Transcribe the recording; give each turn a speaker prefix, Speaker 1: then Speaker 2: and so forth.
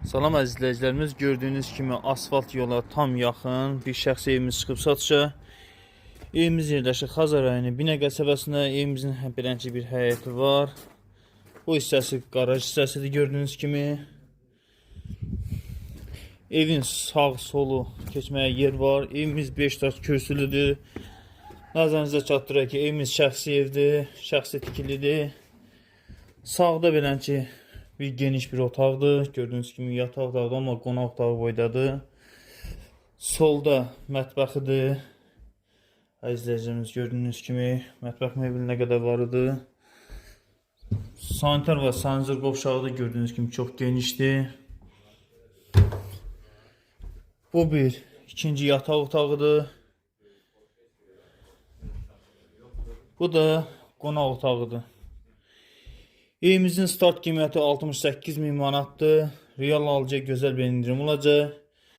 Speaker 1: Salam əziz izləyicilərimiz, gördüyünüz kimi asfalt yola tam yaxın bir şəxs evimiz çıxıb satışa. Evimiz yerləşir Xazar rayonu Binə qəsəbəsində. Evimizin beləncə bir həyəti var. Bu hissəsi qaraj hissəsidir gördüyünüz kimi. Evin sağ solu keçməyə yer var. Evimiz 5 daş kürsülüdür. Nəzərinizə çatdıraq ki, evimiz şəxsi evdir, şəxsi tikilidir. Sağda beləncə bir geniş bir otaqdır. Gördüyünüz kimi yataq otaqdır, amma qonaq otağı boydadır. Solda mətbəxidir. Əzizlərimiz gördüyünüz kimi mətbəx mebeli nə qədər var idi. Sanitar və sanitar qovşağı da gördüyünüz kimi çox genişdir. Bu bir ikinci yataq otağıdır. Bu da qonaq otağıdır. Evimizin start qiyməti 68.000 manatdır. Real alıcıya gözəl bir indirim olacaq.